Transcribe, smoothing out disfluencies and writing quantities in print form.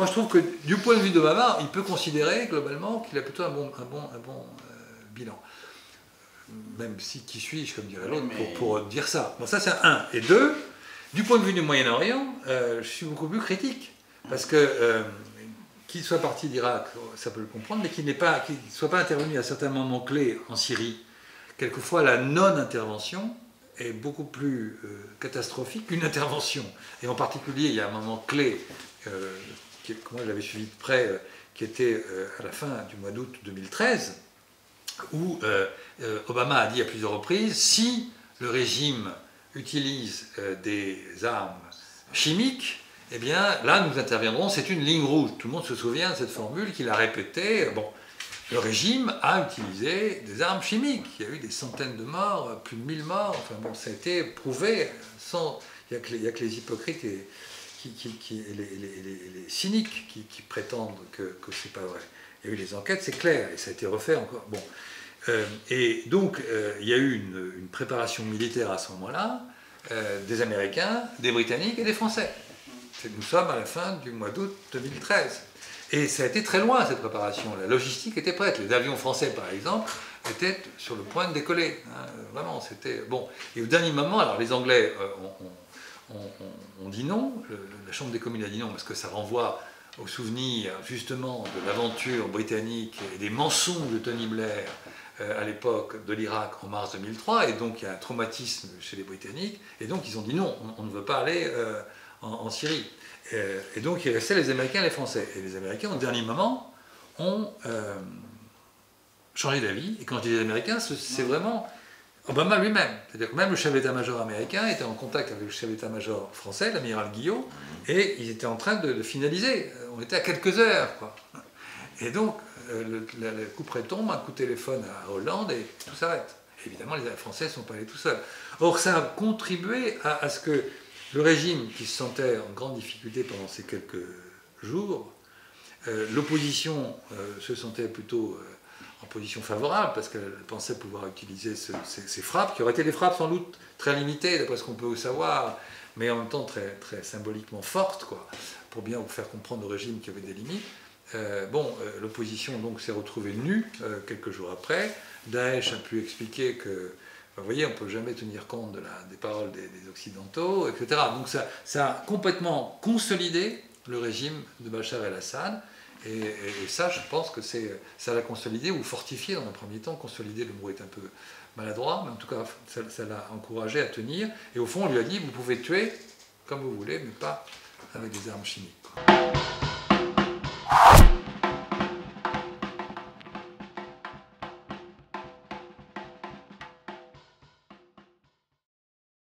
Moi, je trouve que du point de vue d'Obama, il peut considérer globalement qu'il a plutôt un bon bilan. Même si, qui suis-je, comme dirait l'autre, pour dire ça. Bon, ça c'est un. Et deux, du point de vue du Moyen-Orient, je suis beaucoup plus critique. Parce que qu'il soit parti d'Irak, ça peut le comprendre, mais qu'il ne soit pas intervenu à certains moments clés en Syrie. Quelquefois, la non-intervention est beaucoup plus catastrophique qu'une intervention. Et en particulier, il y a un moment clé, que moi j'avais suivi de près, qui était à la fin du mois d'août 2013, où Obama a dit à plusieurs reprises, si le régime utilise des armes chimiques, eh bien là nous interviendrons, c'est une ligne rouge. Tout le monde se souvient de cette formule qu'il a répétée. Bon, le régime a utilisé des armes chimiques. Il y a eu des centaines de morts, plus de 1000 morts. Enfin bon, ça a été prouvé. Il n'y a que les hypocrites et les cyniques qui prétendent que ce n'est pas vrai. Il y a eu des enquêtes, c'est clair, et ça a été refait encore. Bon. Et donc, il y a eu une préparation militaire à ce moment-là, des Américains, des Britanniques et des Français. Nous sommes à la fin du mois d'août 2013. Et ça a été très loin, cette préparation. La logistique était prête. Les avions français, par exemple, étaient sur le point de décoller. Hein, vraiment, c'était... Bon. Et au dernier moment, alors les Anglais ont dit non. La Chambre des communes a dit non, parce que ça renvoie au souvenir, justement, de l'aventure britannique et des mensonges de Tony Blair à l'époque de l'Irak en mars 2003. Et donc, il y a un traumatisme chez les Britanniques. Et donc, ils ont dit non, on ne veut pas aller en Syrie. Et donc, il restait les Américains et les Français. Et les Américains, au dernier moment, ont changé d'avis. Et quand je dis les Américains, c'est vraiment Obama lui-même. C'est-à-dire que même le chef d'état-major américain était en contact avec le chef d'état-major français, l'amiral Guillot, et ils étaient en train de finaliser. On était à quelques heures, quoi. Et donc, le coup près tombe, un coup de téléphone à Hollande, et tout s'arrête. Évidemment, les Français ne sont pas allés tout seuls. Or, ça a contribué à ce que le régime, qui se sentait en grande difficulté pendant ces quelques jours, l'opposition se sentait plutôt en position favorable, parce qu'elle pensait pouvoir utiliser ces frappes, qui auraient été des frappes sans doute très limitées, d'après ce qu'on peut savoir, mais en même temps très, très symboliquement fortes, quoi, pour bien vous faire comprendre au régime qu'il y avait des limites. L'opposition donc s'est retrouvée nue quelques jours après. Daesh a pu expliquer que, vous voyez, on ne peut jamais tenir compte des paroles des Occidentaux, etc. Donc ça a complètement consolidé le régime de Bachar el-Assad. Et ça, je pense que ça l'a consolidé, ou fortifié dans un premier temps. Consolider, le mot est un peu maladroit, mais en tout cas, ça l'a encouragé à tenir. Et au fond, on lui a dit, vous pouvez tuer comme vous voulez, mais pas avec des armes chimiques.